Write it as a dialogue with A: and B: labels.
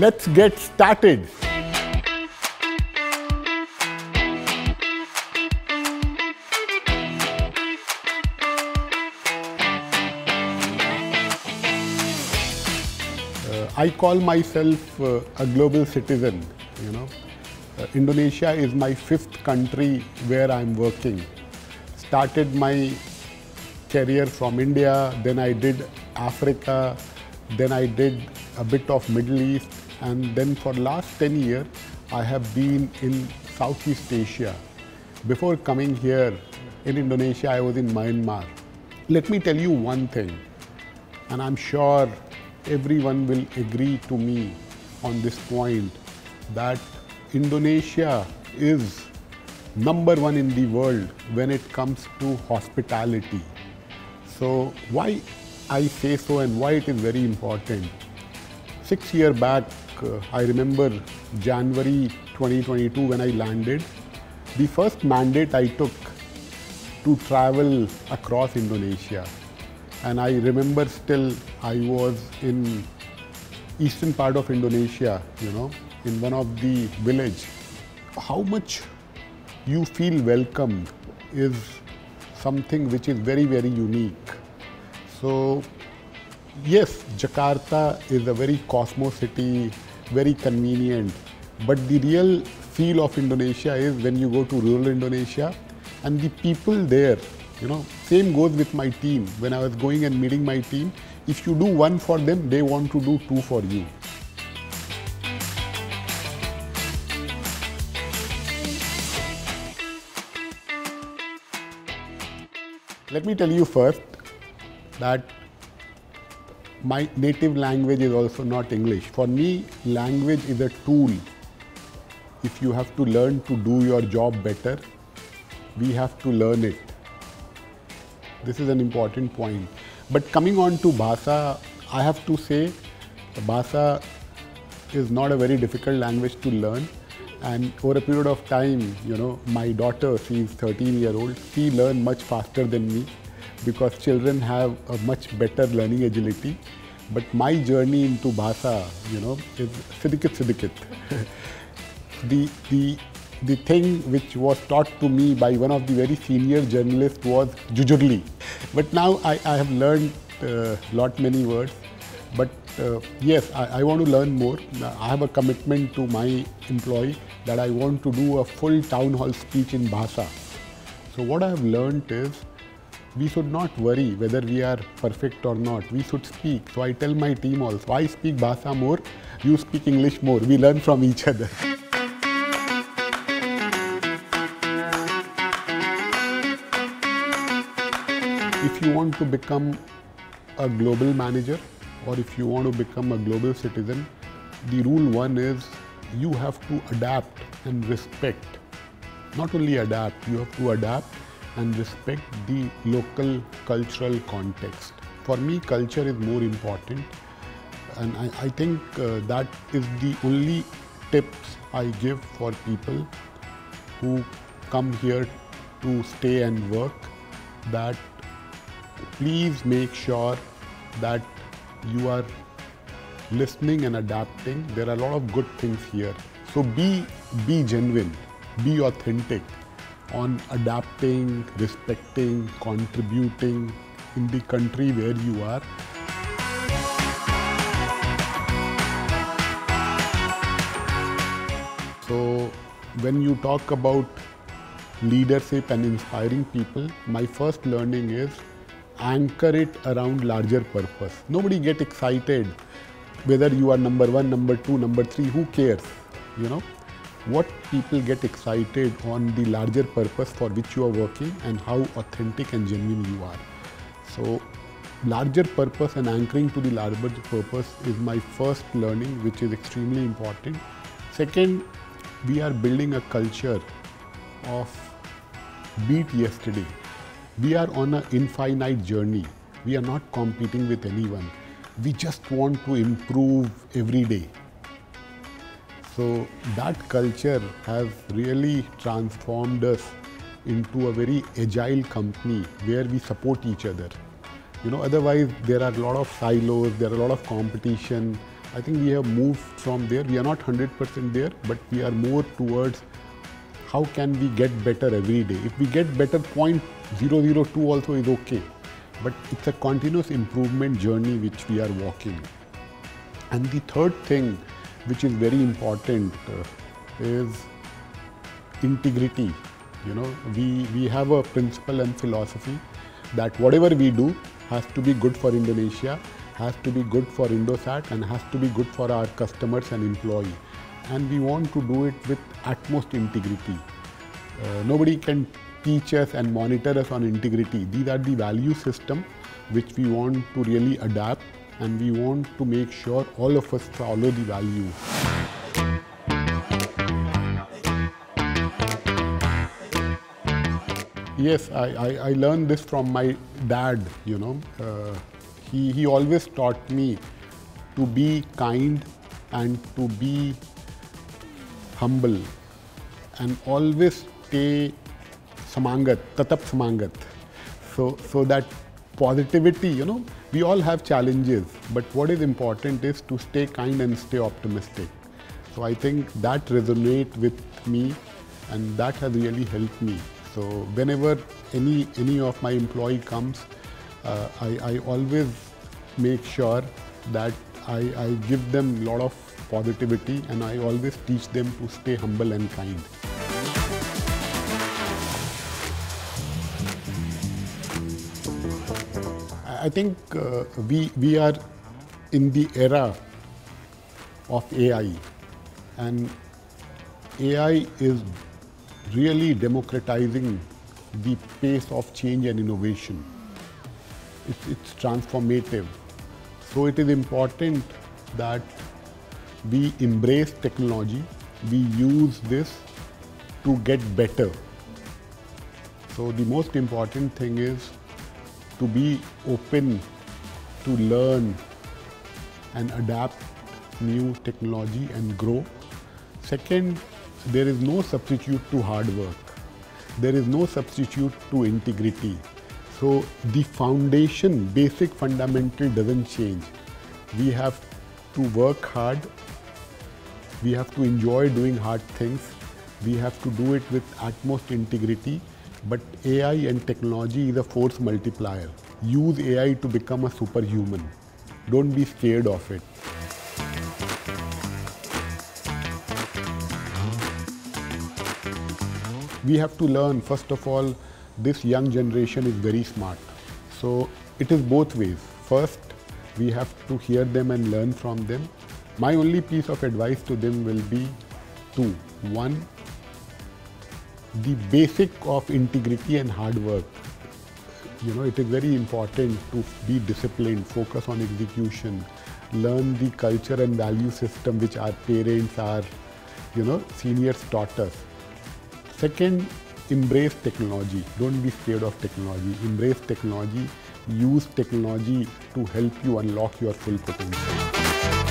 A: Let's get started. I call myself a global citizen, Indonesia is my 5th country where I'm working. Started my career from India, then I did Africa, then I did a bit of Middle East, and then for last 10 years I have been in Southeast Asia. Before coming here in Indonesia, I was in Myanmar. Let me tell you one thing, and I'm sure everyone will agree to me on this point, that Indonesia is #1 in the world when it comes to hospitality. So why I say so and why it is very important. 6 years back, I remember January 2022 when I landed, the first mandate I took to travel across Indonesia. And I remember still I was in eastern part of Indonesia, in one of the village. How much you feel welcomed is something which is very, very unique. So yes, Jakarta is a very cosmo city, very convenient, but the real feel of Indonesia is when you go to rural Indonesia and the people there, same goes with my team. When I was going and meeting my team, if you do one for them, they want to do 2 for you. Let me tell you first that my native language is also not English. For me, language is a tool. If you have to learn to do your job better, we have to learn it. This is an important point. But coming on to Bhasa, I have to say Bhasa is not a very difficult language to learn. And over a period of time, my daughter, she is 13-year-old, she learned much faster than me because children have a much better learning agility. But my journey into Bhasa, is sidikit. The thing which was taught to me by one of the very senior journalists was jujurli. But now I have learned many words. But yes, I want to learn more. I have a commitment to my employee that I want to do a full town hall speech in Bhasa. So what I have learned is we should not worry whether we are perfect or not. We should speak. So I tell my team also, I speak Bhasa more, you speak English more. We learn from each other. If you want to become a global manager or if you want to become a global citizen, the rule 1 is you have to adapt and respect. Not only adapt, you have to adapt and respect the local cultural context. For me, culture is more important, and I think that is the only tips I give for people who come here to stay and work, that please make sure that you are listening and adapting. There are a lot of good things here. So be genuine, be authentic on adapting, respecting, contributing in the country where you are. So when you talk about leadership and inspiring people, my first learning is anchor it around larger purpose. Nobody get excited whether you are #1, #2, #3, who cares, What people get excited on the larger purpose for which you are working and how authentic and genuine you are. So larger purpose and anchoring to the larger purpose is my first learning, which is extremely important. Second, we are building a culture of beat yesterday. We are on an infinite journey. We are not competing with anyone. We just want to improve every day. So that culture has really transformed us into a very agile company where we support each other. Otherwise there are a lot of silos, there are a lot of competition, I think we have moved from there. We are not 100% there, but we are more towards how can we get better every day. If we get better 0.002 also is okay, but it's a continuous improvement journey which we are walking. And the third thing which is very important is integrity. You know, we have a principle and philosophy that whatever we do has to be good for Indonesia, has to be good for Indosat, and has to be good for our customers and employees. And we want to do it with utmost integrity. Nobody can teach us and monitor us on integrity. These are the value system which we want to really adapt, and we want to make sure all of us follow the values. Yes, I learned this from my dad, you know. He always taught me to be kind and to be humble and always stay samangat, tatap samangat. So that positivity, you know, we all have challenges, but what is important is to stay kind and stay optimistic. So I think that resonates with me, and that has really helped me. So whenever any of my employee comes, I always make sure that I give them a lot of positivity, and I always teach them to stay humble and kind. I think we are in the era of AI, and AI is really democratizing the pace of change and innovation. It's transformative. So it is important that we embrace technology, we use this to get better. So the most important thing is to be open to learn and adapt new technology and grow. Second, there is no substitute to hard work. There is no substitute to integrity. So the foundation, basic fundamental doesn't change. We have to work hard. We have to enjoy doing hard things. We have to do it with utmost integrity. But AI and technology is a force multiplier. Use AI to become a superhuman. Don't be scared of it. We have to learn, first of all, this young generation is very smart. So it is both ways. First, we have to hear them and learn from them. My only piece of advice to them will be two. One, the basic of integrity and hard work. You know, it is very important to be disciplined, focus on execution, learn the culture and value system which our parents, our seniors taught us. Second, embrace technology. Don't be scared of technology. Embrace technology. Use technology to help you unlock your full potential.